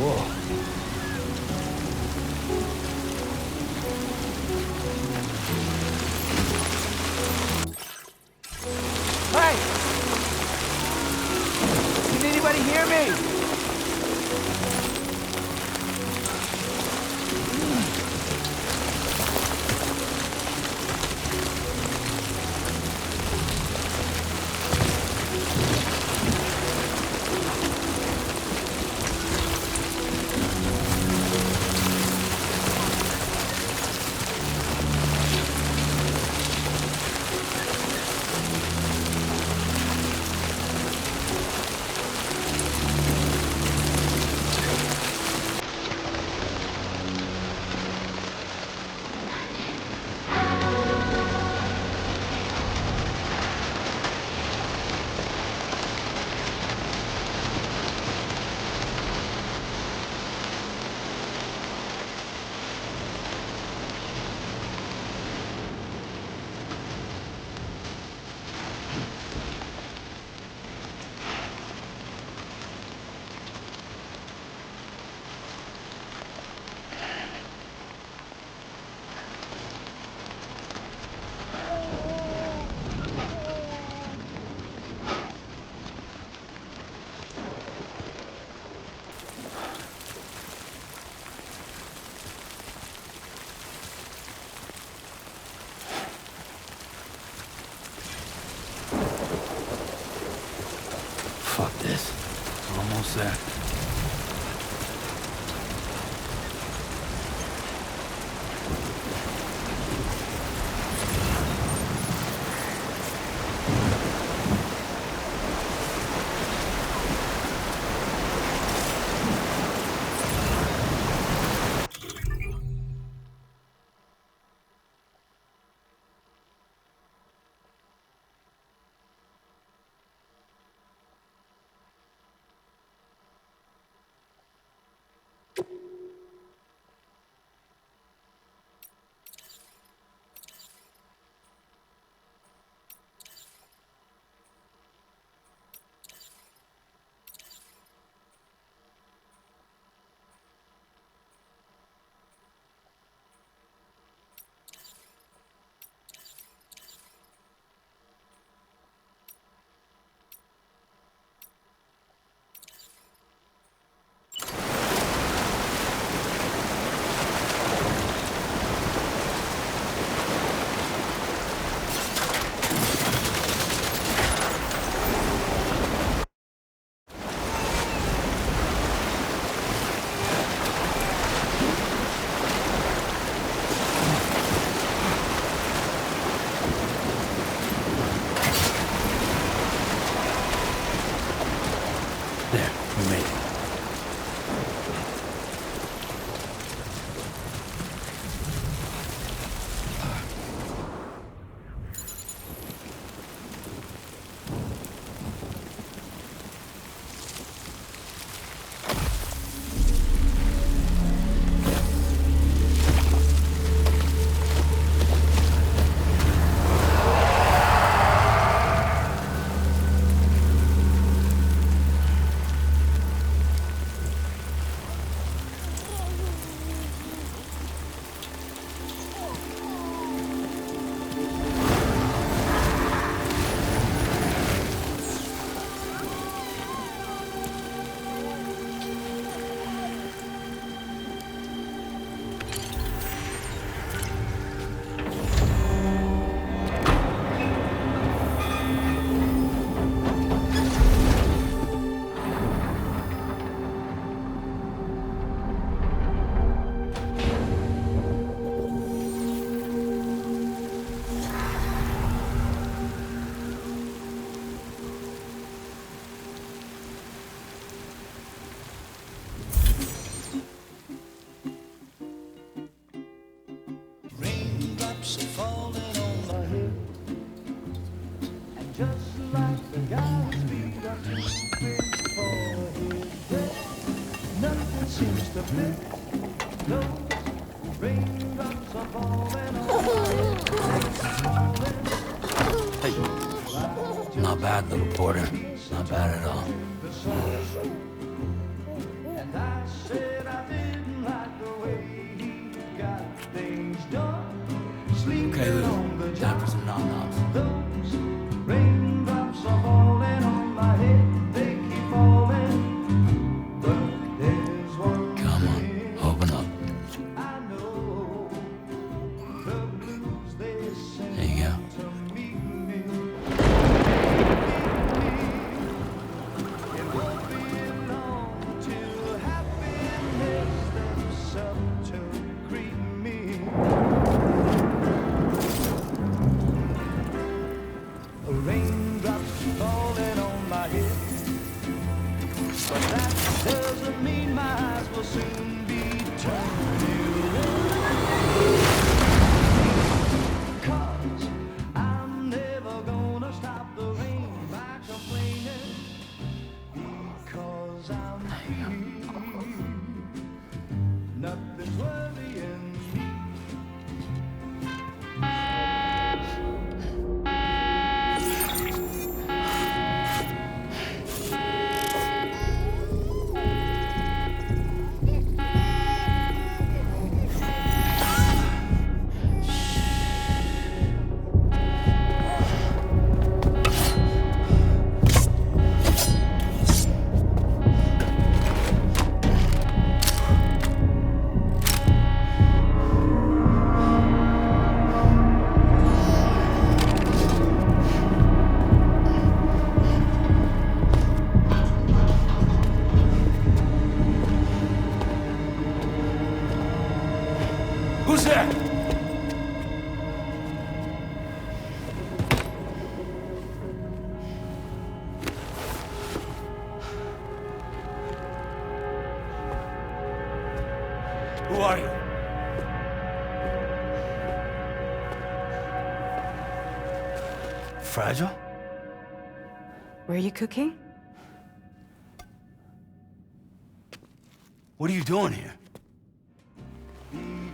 Whoa. Hey! Can anybody hear me? Fuck this. Almost there. There, we made it. Raindrops are falling on my head, and just like the guy's feet are too big for his head, nothing seems to fit. Those raindrops are falling on my head. Hey, not bad, little porter. Not bad at all. And I say doesn't mean my eyes will soon be turning away. 'Cause I'm never gonna stop the rain by complaining. Because I'm free. Nothing's worrying me. Who's there? Who are you? Fragile? Were you cooking? What are you doing here?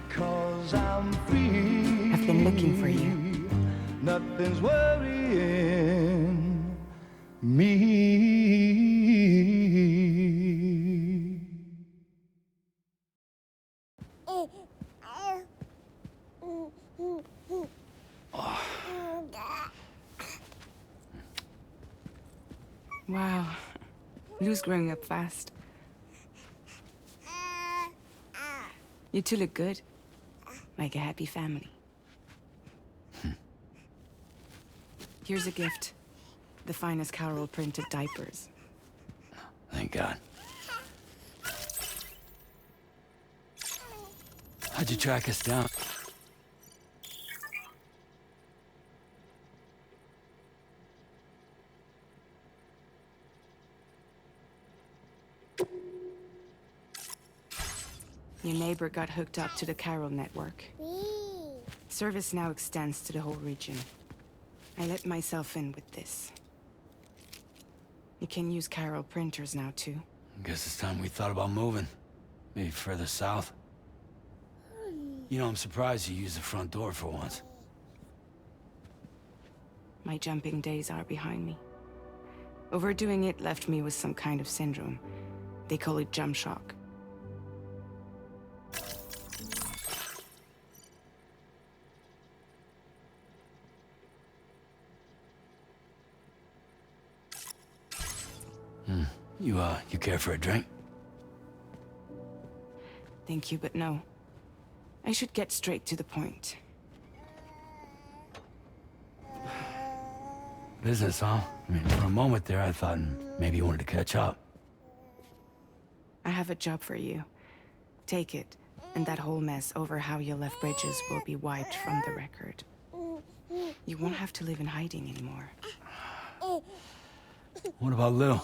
Because I'm free. I've been looking for you. Nothing's worrying me. Wow. Lou's growing up fast. You two look good. Like a happy family. Here's a gift. The finest Carol printed diapers. Thank God. How'd you track us down? Your neighbor got hooked up to the Carol network. Service now extends to the whole region. I let myself in with this. You can use Carol printers now, too. Guess it's time we thought about moving. Maybe further south. You know, I'm surprised you used the front door for once. My jumping days are behind me. Overdoing it left me with some kind of syndrome. They call it jump shock. You care for a drink? Thank you, but no. I should get straight to the point. Business, huh? I mean, for a moment there, I thought maybe you wanted to catch up. I have a job for you. Take it, and that whole mess over how you left Bridges will be wiped from the record. You won't have to live in hiding anymore. What about Lou?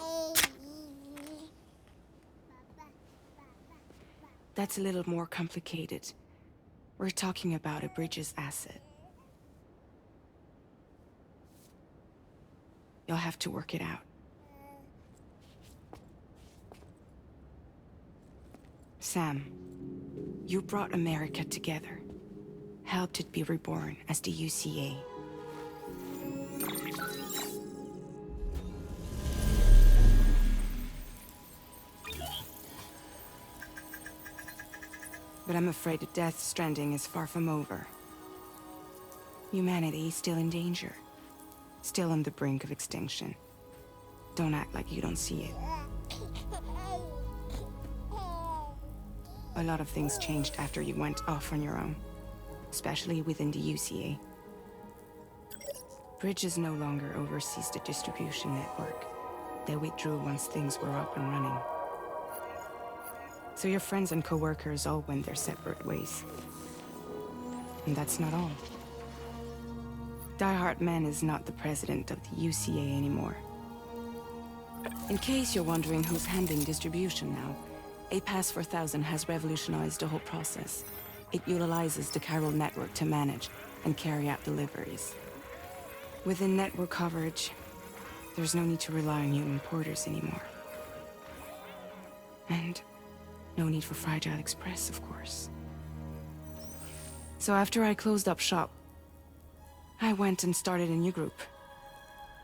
That's a little more complicated. We're talking about a Bridges asset. You'll have to work it out. Sam, you brought America together. Helped it be reborn as the UCA. But I'm afraid the death Stranding is far from over. Humanity is still in danger. Still on the brink of extinction. Don't act like you don't see it. A lot of things changed after you went off on your own. Especially within the UCA. Bridges no longer oversees the distribution network. They withdrew once things were up and running. So your friends and co-workers all went their separate ways. And that's not all. Die Hard Man is not the president of the UCA anymore. In case you're wondering who's handling distribution now, A Pass 4000 has revolutionized the whole process. It utilizes the Chiral network to manage and carry out deliveries. Within network coverage, there's no need to rely on human porters anymore. And no need for Fragile Express, of course. So after I closed up shop, I went and started a new group.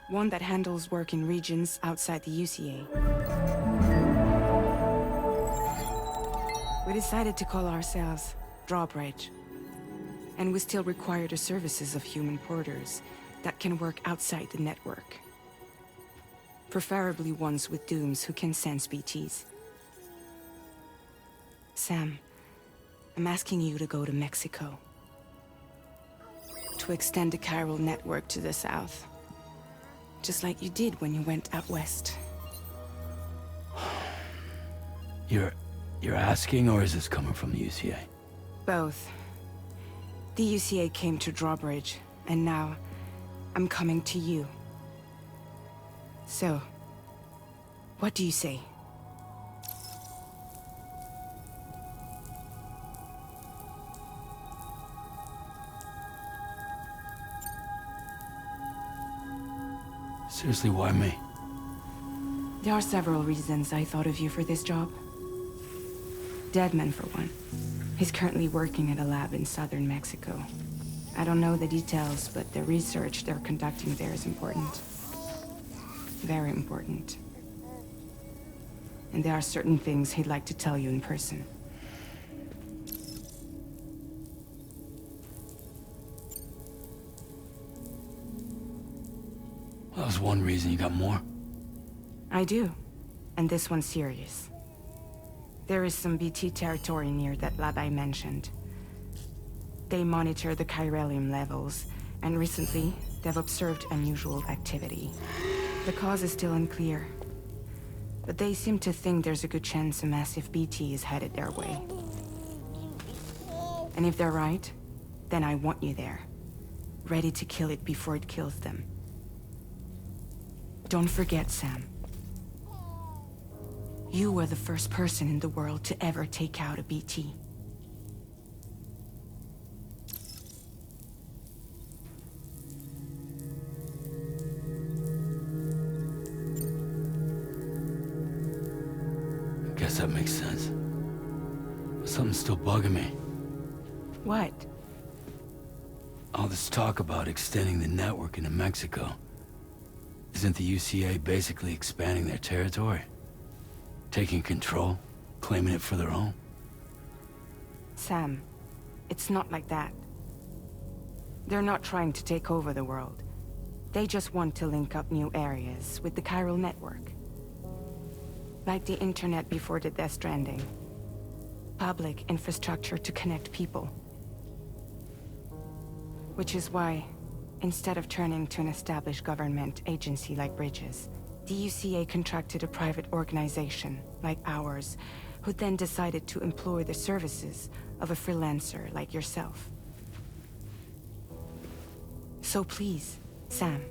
One that handles work in regions outside the UCA. We decided to call ourselves Drawbridge. And we still require the services of human porters that can work outside the network. Preferably ones with dooms who can sense BTs. Sam, I'm asking you to go to Mexico. To extend the Chiral network to the south. Just like you did when you went out west. You're asking, or is this coming from the UCA? Both. The UCA came to Drawbridge, and now I'm coming to you. So, what do you say? Seriously, why me? There are several reasons I thought of you for this job. Deadman, for one. He's currently working at a lab in southern Mexico. I don't know the details, but the research they're conducting there is important. Very important. And there are certain things he'd like to tell you in person. Well, that was one reason. You got more? I do. And this one's serious. There is some BT territory near that lab I mentioned. They monitor the chiralium levels, and recently, they've observed unusual activity. The cause is still unclear, but they seem to think there's a good chance a massive BT is headed their way. And if they're right, then I want you there, ready to kill it before it kills them. Don't forget, Sam. You were the first person in the world to ever take out a BT. Guess that makes sense. But something's still bugging me. What? All this talk about extending the network into Mexico. Isn't the UCA basically expanding their territory? Taking control? Claiming it for their own? Sam, it's not like that. They're not trying to take over the world. They just want to link up new areas with the Chiral network. Like the internet before the Death Stranding. Public infrastructure to connect people. Which is why, instead of turning to an established government agency like Bridges, the UCA contracted a private organization, like ours, who then decided to employ the services of a freelancer like yourself. So please, Sam,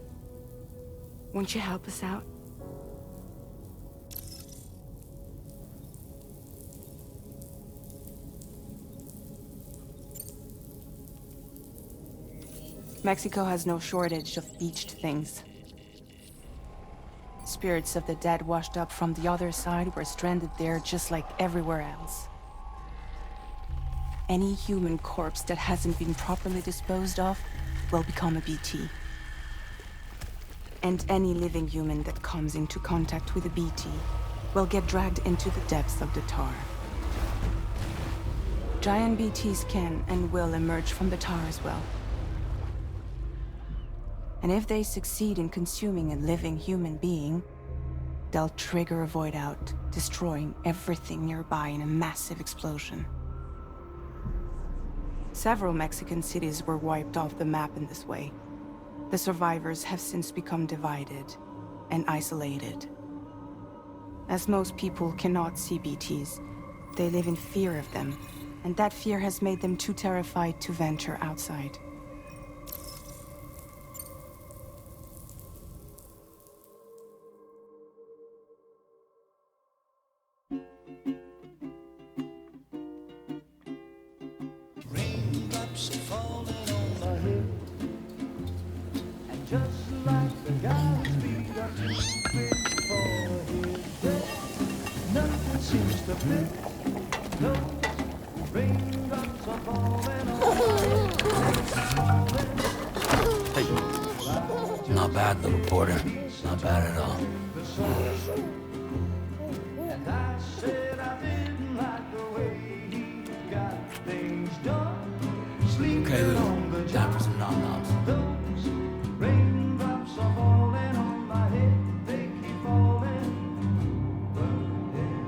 won't you help us out? Mexico has no shortage of beached things. Spirits of the dead washed up from the other side were stranded there just like everywhere else. Any human corpse that hasn't been properly disposed of will become a BT. And any living human that comes into contact with a BT will get dragged into the depths of the tar. Giant BTs can and will emerge from the tar as well. And if they succeed in consuming a living human being, they'll trigger a void out, destroying everything nearby in a massive explosion. Several Mexican cities were wiped off the map in this way. The survivors have since become divided and isolated. As most people cannot see BTs, they live in fear of them, and that fear has made them too terrified to venture outside. seems to fit. Those raindrops are falling on my head. Hey. Not bad, little porter. Not bad at all. And I said I didn't like the way he got things done. Sleeping Okay, on the Lou. Time job. for some nom-noms. Those raindrops are falling on my head. They keep falling. But there's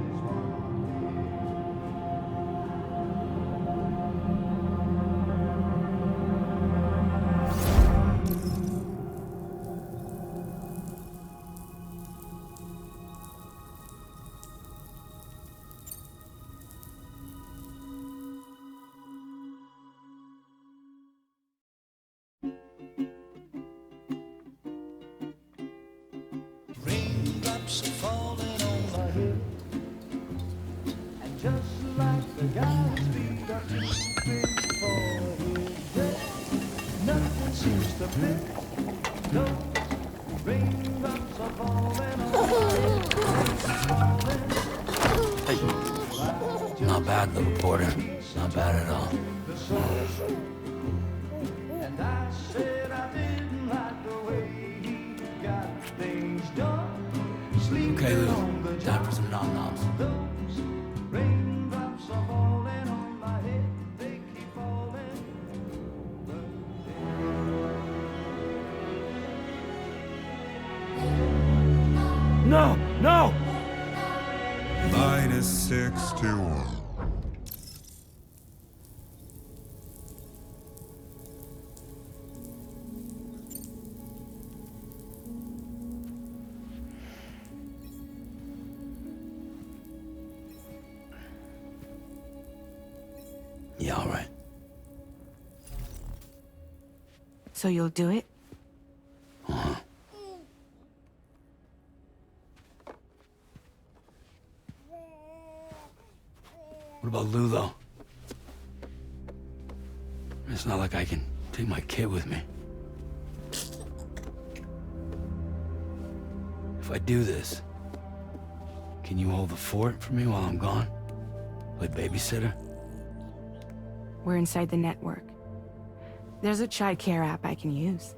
raindrops are falling on my head. And just like the guy's feet are too big for his head, nothing seems to fit. Those raindrops are falling on my head. Hey. Not bad, little porter. Not bad at all. And I said I didn't like the way he got things done. Sleeping Okay, on the Lou. Time job. for some nom-noms. Those raindrops are falling on my head. They keep falling. No! No! -61. Yeah, all right. So you'll do it? What about Lou, though? It's not like I can take my kid with me. If I do this, can you hold the fort for me while I'm gone? Play babysitter? We're inside the network. There's a child care app I can use.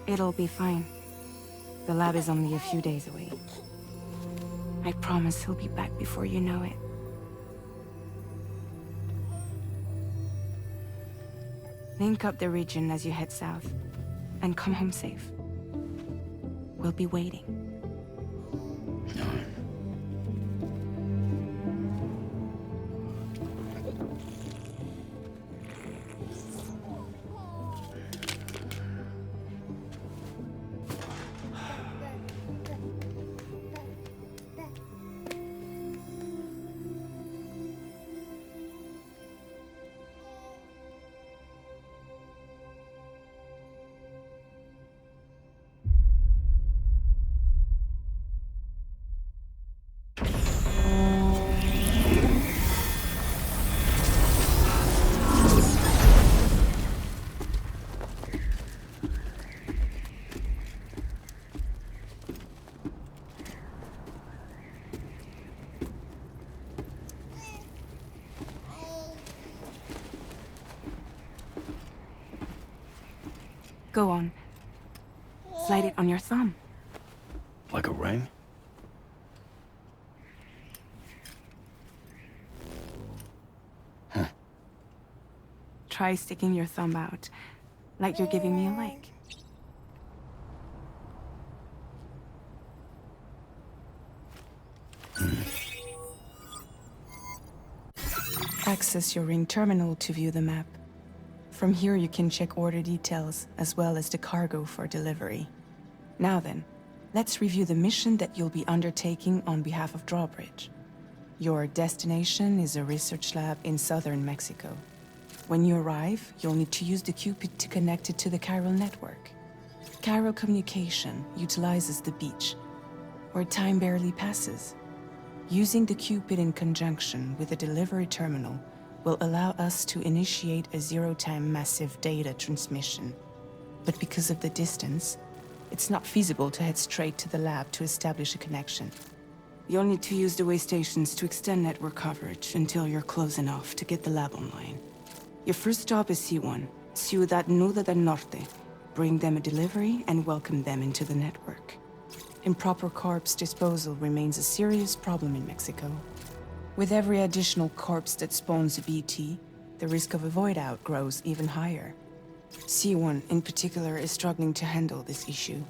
It'll be fine. The lab is only a few days away. I promise he'll be back before you know it. Link up the region as you head south, and come home safe. We'll be waiting. All right. Go on. Slide it on your thumb. Like a ring? Try sticking your thumb out, like you're giving me a like. Access your ring terminal to view the map. From here you can check order details, as well as the cargo for delivery. Now then, let's review the mission that you'll be undertaking on behalf of Drawbridge. Your destination is a research lab in southern Mexico. When you arrive, you'll need to use the Cupid to connect it to the chiral network. Chiral communication utilizes the beach, where time barely passes. Using the Cupid in conjunction with a delivery terminal will allow us to initiate a zero-time massive data transmission. But because of the distance, it's not feasible to head straight to the lab to establish a connection. You'll need to use the way stations to extend network coverage until you're close enough to get the lab online. Your first stop is C1, Ciudad Nuda del Norte. Bring them a delivery and welcome them into the network. Improper corpse disposal remains a serious problem in Mexico. With every additional corpse that spawns a BT, the risk of a void out grows even higher. C1 in particular is struggling to handle this issue.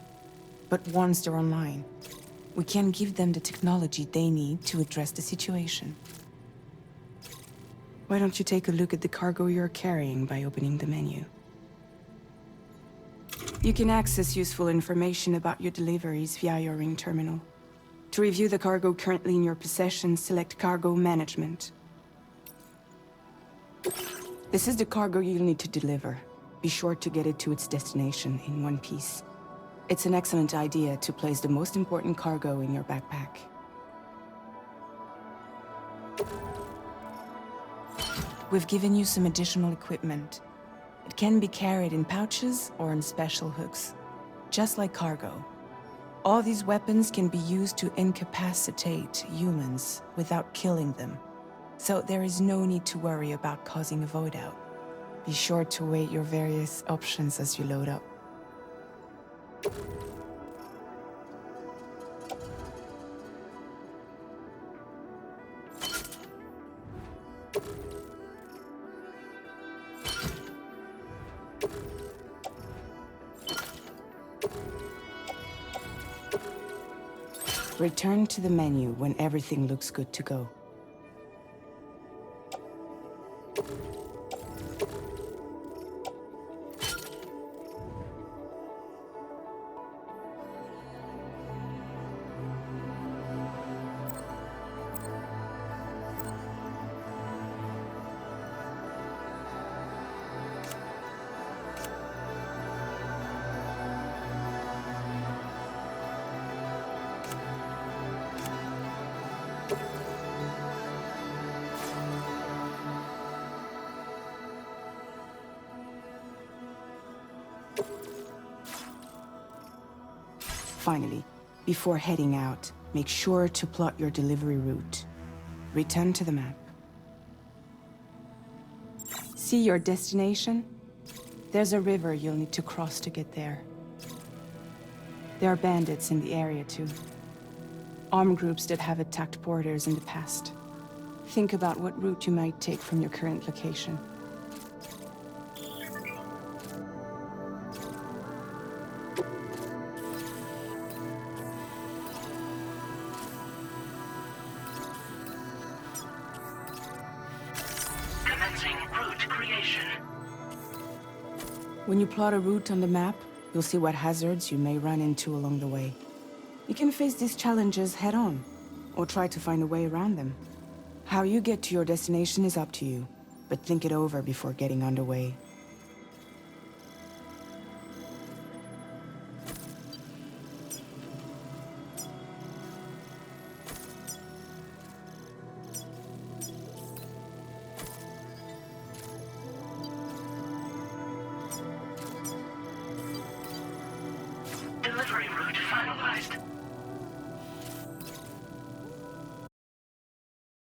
But once they're online, we can give them the technology they need to address the situation. Why don't you take a look at the cargo you're carrying by opening the menu? You can access useful information about your deliveries via your ring terminal. To review the cargo currently in your possession, select Cargo Management. This is the cargo you'll need to deliver. Be sure to get it to its destination in one piece. It's an excellent idea to place the most important cargo in your backpack. We've given you some additional equipment. It can be carried in pouches or on special hooks, just like cargo. All these weapons can be used to incapacitate humans without killing them, so there is no need to worry about causing a void out. Be sure to weigh your various options as you load up. Return to the menu when everything looks good to go. Finally, before heading out, make sure to plot your delivery route. Return to the map. See your destination? There's a river you'll need to cross to get there. There are bandits in the area too. Armed groups that have attacked borders in the past. Think about what route you might take from your current location. Route creation. When you plot a route on the map, you'll see what hazards you may run into along the way. You can face these challenges head-on, or try to find a way around them. How you get to your destination is up to you, but think it over before getting underway. Delivery route finalized.